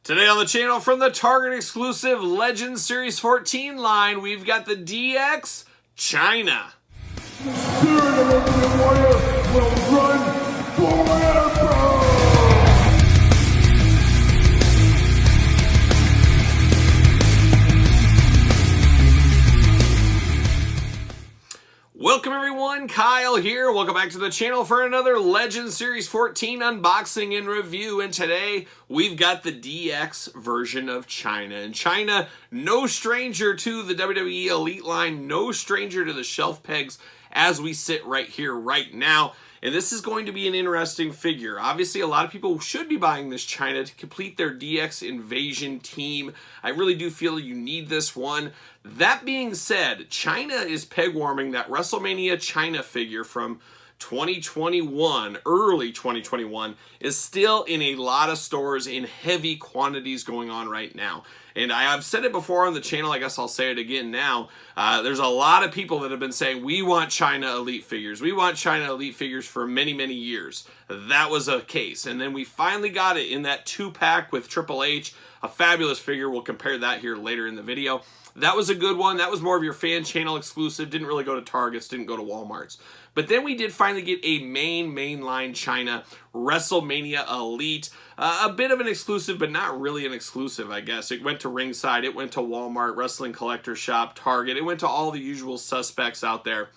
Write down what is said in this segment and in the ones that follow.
Today on the channel from the Target exclusive Legends Series 14 line, we've got the DX Chyna. The spirit of Ultimate Warrior will run forever! Welcome everyone, Kyle here. Welcome back to the channel for another Legends Series 14 unboxing and review. And today we've got the DX version of Chyna. And Chyna, no stranger to the WWE Elite line, no stranger to the shelf pegs as we sit right here, right now. And this is going to be an interesting figure. Obviously, a lot of people should be buying this Chyna to complete their DX Invasion team. I really do feel you need this one. That being said, Chyna is peg warming that WrestleMania Chyna figure from 2021, early 2021, is still in a lot of stores in heavy quantities going on right now. And I've said it before on the channel, I guess I'll say it again now. There's a lot of people that have been saying, we want Chyna Elite figures. We want Chyna Elite figures for many, many years. That was a case. And then we finally got it in that 2-pack with Triple H, a fabulous figure. We'll compare that here later in the video. That was a good one. That was more of your fan channel exclusive. Didn't really go to Targets, didn't go to Walmarts. But then we did finally get a mainline Chyna WrestleMania Elite. A bit of an exclusive, but not really an exclusive, I guess. It went to Ringside, it went to Walmart, Wrestling Collector Shop, Target. It went to all the usual suspects out there.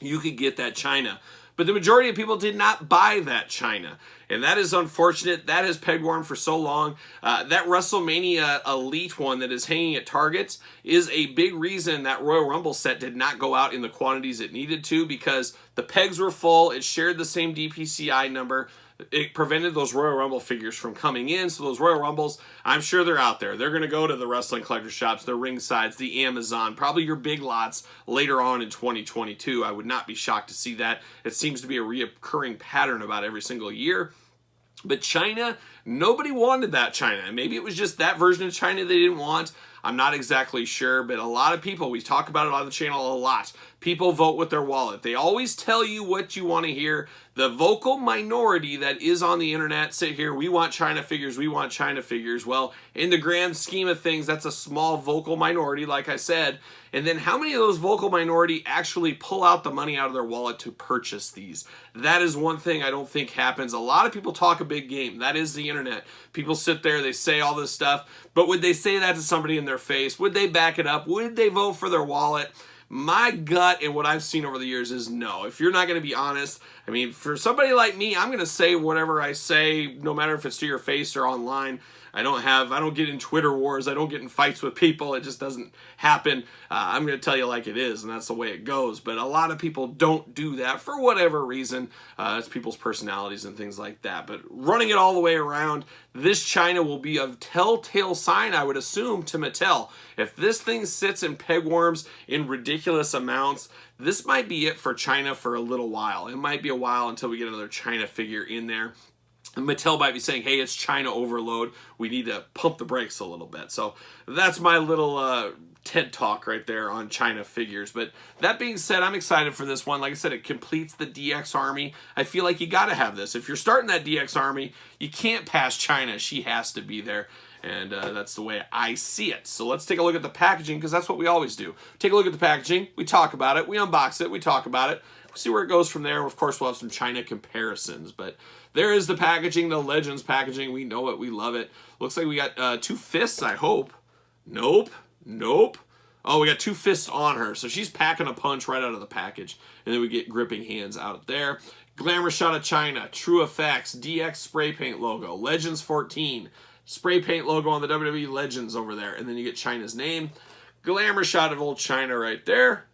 You could get that Chyna. But the majority of people did not buy that Chyna. And that is unfortunate. That has peg warmed for so long. That WrestleMania Elite one that is hanging at Targets is a big reason that Royal Rumble set did not go out in the quantities it needed to, because the pegs were full. It shared the same DPCI number. It prevented those Royal Rumble figures from coming in. So those Royal Rumbles, I'm sure they're out there. They're going to go to the Wrestling Collector Shops, the Ringsides, the Amazon, probably your big lots later on in 2022. I would not be shocked to see that. It seems to be a reoccurring pattern about every single year. But Chyna, nobody wanted that Chyna. Maybe it was just that version of Chyna they didn't want. I'm not exactly sure, but a lot of people, we talk about it on the channel a lot. People vote with their wallet. They always tell you what you want to hear. The vocal minority that is on the internet sit here, we want Chyna figures, we want Chyna figures. Well, in the grand scheme of things, that's a small vocal minority, like I said. And then how many of those vocal minority actually pull out the money out of their wallet to purchase these? That is one thing I don't think happens. A lot of people talk a big game. That is the internet. People sit there, they say all this stuff, but would they say that to somebody in their face? Would they back it up? Would they vote for their wallet? My gut and what I've seen over the years is no. If you're not going to be honest, I mean, for somebody like me, I'm going to say whatever I say, no matter if it's to your face or online. I don't get in Twitter wars. I don't get in fights with people. It just doesn't happen. I'm going to tell you like it is, and that's the way it goes. But a lot of people don't do that for whatever reason. It's people's personalities and things like that. But running it all the way around, this Chyna will be a telltale sign, I would assume, to Mattel. If this thing sits in peg worms in ridiculous amounts, this might be it for Chyna for a little while. It might be a while until we get another Chyna figure in there. And Mattel might be saying, hey, it's Chyna overload. We need to pump the brakes a little bit. So that's my little TED Talk right there on Chyna figures. But that being said, I'm excited for this one. Like I said, it completes the DX army. I feel like you got to have this. If you're starting that DX army, you can't pass Chyna. She has to be there. And that's the way I see it. So let's take a look at the packaging, because that's what we always do. Take a look at the packaging. We talk about it. We unbox it. We talk about it. We'll see where it goes from there. Of course, we'll have some Chyna comparisons. But there is the packaging, the Legends packaging. We know it. We love it. Looks like we got 2 fists, I hope. Nope. Nope. Oh, we got 2 fists on her. So she's packing a punch right out of the package. And then we get gripping hands out there. Glamour shot of Chyna. True Effects. DX spray paint logo. Legends 14. Spray paint logo on the WWE Legends over there. And then you get Chyna's name. Glamour shot of old Chyna right there.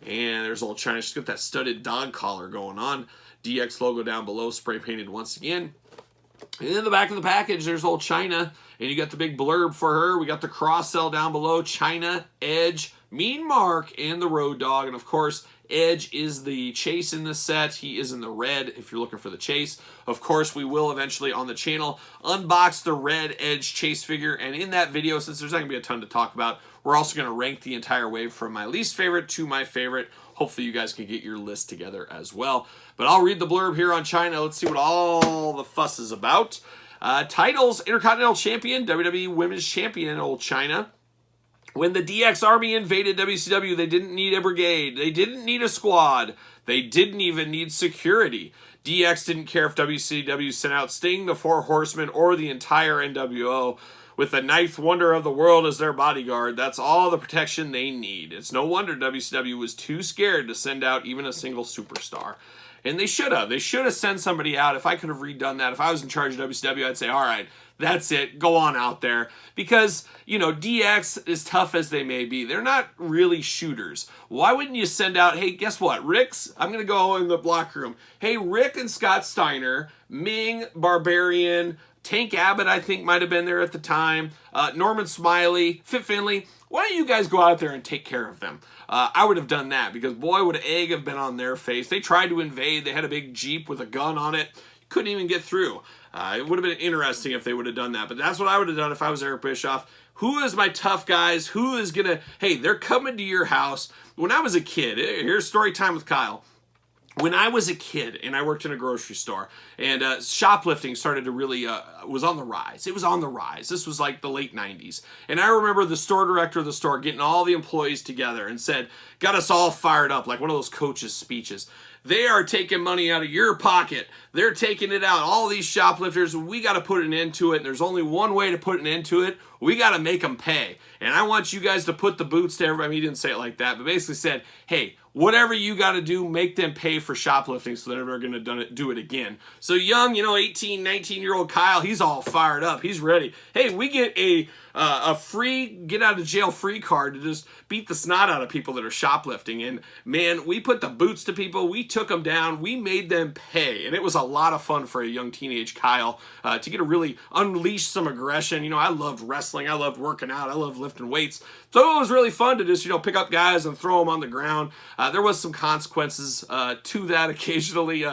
And there's old Chyna. She's got that studded dog collar going on. DX logo down below, spray painted once again. And in the back of the package, there's old Chyna. And you got the big blurb for her. We got the cross sell down below. Chyna, Edge, Mean Mark, and the Road Dogg. And of course, Edge is the chase in this set. He is in the red if you're looking for the chase. Of course, we will eventually on the channel unbox the red Edge chase figure. And in that video, since there's not going to be a ton to talk about, we're also going to rank the entire wave from my least favorite to my favorite. Hopefully you guys can get your list together as well. But I'll read the blurb here on Chyna. Let's see what all the fuss is about. Titles, Intercontinental Champion, WWE Women's Champion, old Chyna. When the DX Army invaded WCW, they didn't need a brigade. They didn't need a squad. They didn't even need security. DX didn't care if WCW sent out Sting, the Four Horsemen, or the entire NWO. With the ninth wonder of the world as their bodyguard, that's all the protection they need. It's no wonder WCW was too scared to send out even a single superstar. And they should have. They should have sent somebody out. If I could have redone that, if I was in charge of WCW, I'd say, all right, that's it. Go on out there. Because, you know, DX, as tough as they may be, they're not really shooters. Why wouldn't you send out, hey, guess what? I'm going to go in the locker room. Hey, Rick and Scott Steiner, Ming, Barbarian, Tank Abbott, I think, might have been there at the time. Norman Smiley, Fit Finley. Why don't you guys go out there and take care of them? I would have done that because, boy, would egg have been on their face. They tried to invade. They had a big Jeep with a gun on it. Couldn't even get through. It would have been interesting if they would have done that. But that's what I would have done if I was Eric Bischoff. Who is my tough guys? Who is going to, hey, they're coming to your house. When I was a kid, here's story time with Kyle. When I was a kid and I worked in a grocery store and shoplifting started to really, was on the rise. It was on the rise. This was like the late 90s. And I remember the store director of the store getting all the employees together and said, got us all fired up like one of those coaches' speeches. They are taking money out of your pocket. They're taking it out. All these shoplifters, we got to put an end to it. And there's only one way to put an end to it. We got to make them pay. And I want you guys to put the boots to everybody. I mean, he didn't say it like that, but basically said, hey, whatever you got to do, make them pay for shoplifting so they're never going to do it again. So young, 18, 19-year-old Kyle, he's all fired up. He's ready. Hey, we get a free get out of jail free card to just beat the snot out of people that are shoplifting. And man, we put the boots to people. We took them down. We made them pay. And it was a lot of fun for a young teenage Kyle to get to really unleash some aggression. I loved wrestling. I loved working out. I loved lifting weights. So it was really fun to just, pick up guys and throw them on the ground. There was some consequences to that occasionally.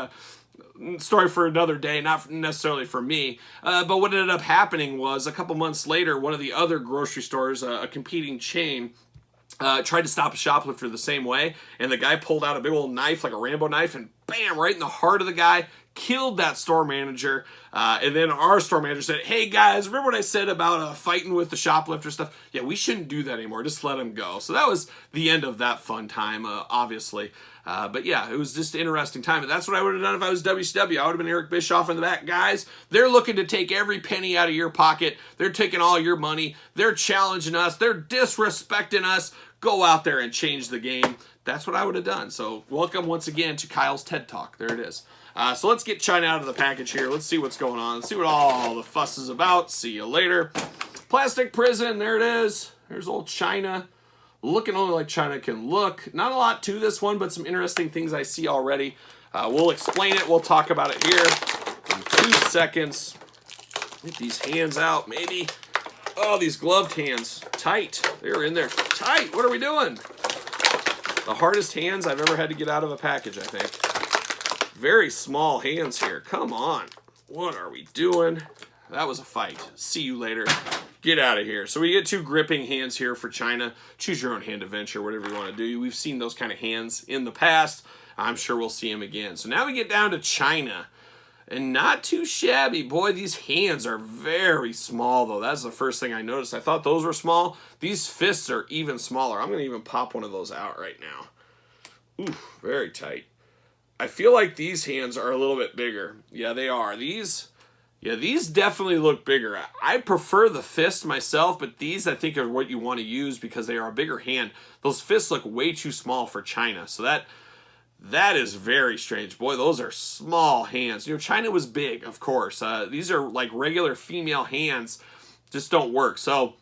Story for another day, not necessarily for me. But what ended up happening was a couple months later, one of the other grocery stores, a competing chain, tried to stop a shoplifter the same way. And the guy pulled out a big old knife, like a Rambo knife, and bam, right in the heart of the guy. Killed that store manager. And then our store manager said, hey guys, remember what I said about fighting with the shoplifter stuff? Yeah, we shouldn't do that anymore. Just let him go. So that was the end of that fun time, obviously. But yeah, it was just an interesting time. And that's what I would have done if I was WCW. I would have been Eric Bischoff in the back. Guys, they're looking to take every penny out of your pocket. They're taking all your money. They're challenging us. They're disrespecting us. Go out there and change the game. That's what I would have done. So welcome once again to Kyle's TED Talk. There it is. So let's get Chyna out of the package here. Let's see what's going on. Let's see what all the fuss is about. See you later. Plastic prison. There it is. There's old Chyna. Looking only like Chyna can look. Not a lot to this one, but some interesting things I see already. We'll explain it. We'll talk about it here in 2 seconds. Get these hands out, maybe. Oh, these gloved hands. Tight. They're in there. Tight. What are we doing? The hardest hands I've ever had to get out of a package, I think. Very small hands here. Come on. What are we doing? That was a fight. See you later. Get out of here. So we get 2 gripping hands here for Chyna. Choose your own hand adventure, whatever you want to do. We've seen those kind of hands in the past. I'm sure we'll see them again. So now we get down to Chyna. And not too shabby. Boy, these hands are very small, though. That's the first thing I noticed. I thought those were small. These fists are even smaller. I'm going to even pop one of those out right now. Ooh, very tight. I feel like these hands are a little bit bigger. Yeah, they are. These definitely look bigger. I prefer the fist myself, but these I think are what you want to use because they are a bigger hand. Those fists look way too small for Chyna. So that is very strange. Boy, those are small hands. Chyna was big, of course. These are like regular female hands. Just don't work. So,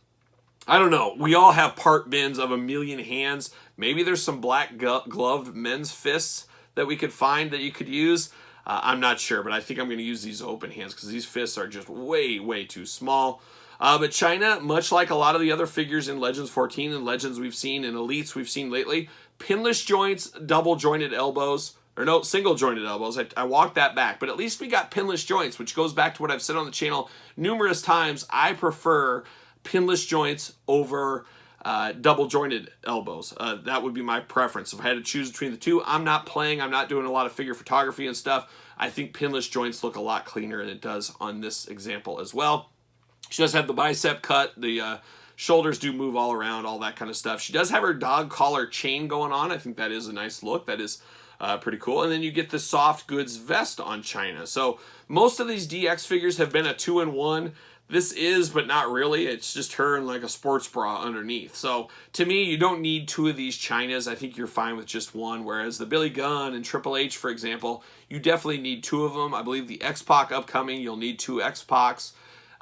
I don't know. We all have part bins of a million hands. Maybe there's some black gloved men's fists that we could find that you could use. I'm not sure, but I think I'm going to use these open hands because these fists are just way, way too small. But Chyna, much like a lot of the other figures in Legends 14 and Legends we've seen and Elites we've seen lately, pinless joints, double jointed elbows, or no, single jointed elbows. I walked that back, but at least we got pinless joints, which goes back to what I've said on the channel numerous times. I prefer pinless joints over double jointed elbows. That would be my preference. If I had to choose between the two, I'm not doing a lot of figure photography and stuff. I think Pinless Joints look a lot cleaner than it does on this example as well. She does have the bicep cut, the shoulders do move all around, all that kind of stuff. She does have her dog collar chain going on. I think that is a nice look. That is pretty cool. And then you get the soft goods vest on Chyna. So most of these DX figures have been a 2-in-1. This is, but not really. It's just her in like a sports bra underneath. So to me, you don't need 2 of these Chynas. I think you're fine with just 1. Whereas the Billy Gunn and Triple H, for example, you definitely need 2 of them. I believe the X-Pac upcoming, you'll need 2 X-Pacs.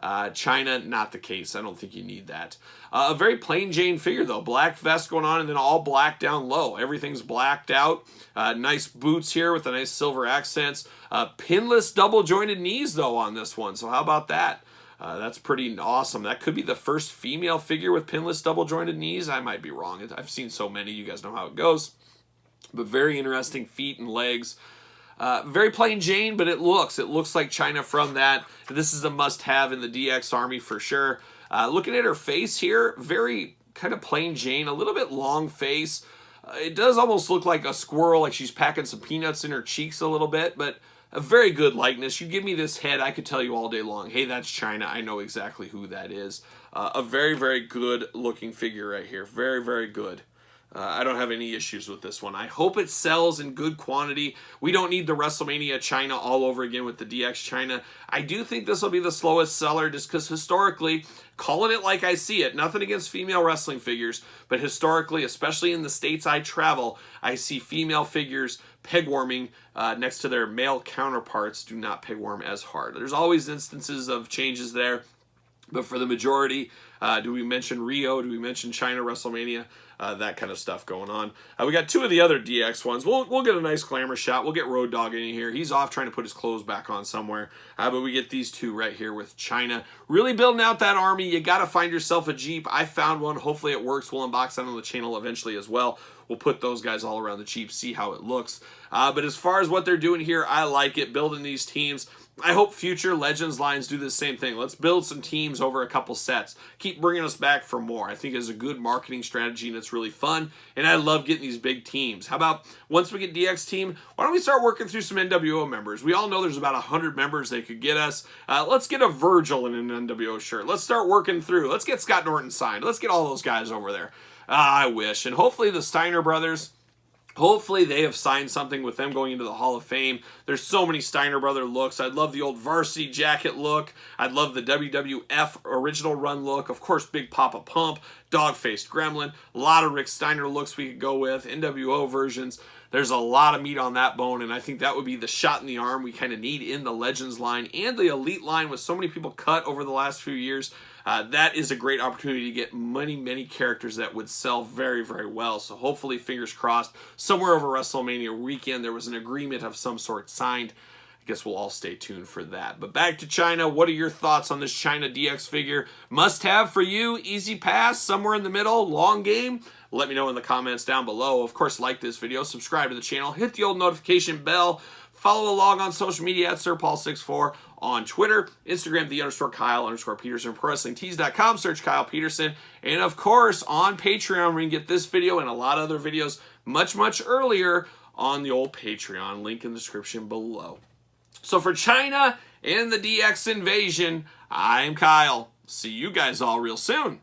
Chyna, not the case. I don't think you need that. A very plain Jane figure, though. Black vest going on and then all black down low. Everything's blacked out. Nice boots here with the nice silver accents. Pinless double-jointed knees, though, on this one. So how about that? That's pretty awesome. That could be the first female figure with pinless double-jointed knees. I might be wrong. I've seen so many. You guys know how it goes. But very interesting feet and legs. Very plain Jane, but it looks like Chyna from that. This is a must-have in the DX Army for sure. Looking at her face here, very kind of plain Jane, a little bit long face. It does almost look like a squirrel, like she's packing some peanuts in her cheeks a little bit, but a very good likeness. You give me this head, I could tell you all day long, hey, that's Chyna. I know exactly who that is. A very, very good looking figure right here. Very, very good. I don't have any issues with this one. I hope it sells in good quantity. We don't need the WrestleMania Chyna all over again with the DX Chyna. I do think this will be the slowest seller just because historically, calling it like I see it, nothing against female wrestling figures, but historically, especially in the states I travel, I see female figures pegwarming next to their male counterparts do not pegwarm as hard. There's always instances of changes there, but for the majority, do we mention Rio? Do we mention Chyna WrestleMania? That kind of stuff going on. We got 2 of the other DX ones. We'll get a nice glamour shot. We'll get Road Dogg in here. He's off trying to put his clothes back on somewhere. But we get these 2 right here with Chyna. Really building out that army. You got to find yourself a Jeep. I found one. Hopefully it works. We'll unbox that on the channel eventually as well. We'll put those guys all around the Jeep, see how it looks. But as far as what they're doing here, I like it. Building these teams. I hope future Legends lines do the same thing. Let's build some teams over a couple sets. Keep bringing us back for more. I think it's a good marketing strategy and it's really fun. And I love getting these big teams. How about once we get DX team, why don't we start working through some NWO members? We all know there's about 100 members they could get us. Let's get a Virgil in an NWO shirt. Let's start working through. Let's get Scott Norton signed. Let's get all those guys over there. I wish. And hopefully the Steiner brothers, hopefully they have signed something with them going into the Hall of Fame. There's so many Steiner brother looks. I'd love the old varsity jacket look. I'd love the WWF original run look. Of course, Big Papa Pump, Dog-Faced Gremlin. A lot of Rick Steiner looks we could go with. NWO versions. There's a lot of meat on that bone, and I think that would be the shot in the arm we kind of need in the Legends line and the Elite line with so many people cut over the last few years. That is a great opportunity to get many characters that would sell very, very well. So hopefully, fingers crossed, somewhere over WrestleMania weekend, there was an agreement of some sort signed. I guess we'll all stay tuned for that. But back to Chyna. What are your thoughts on this Chyna DX figure? Must have for you, easy pass, somewhere in the middle, long game? Let me know in the comments down below. Of course, like this video, subscribe to the channel, hit the old notification bell, follow along on social media at SirPaul64 on Twitter, Instagram, _Kyle_Peterson, ProWrestlingTees.com, search Kyle Peterson, and of course on Patreon, we can get this video and a lot of other videos much earlier on the old Patreon, link in the description below. So for Chyna and the DX invasion, I'm Kyle. See you guys all real soon.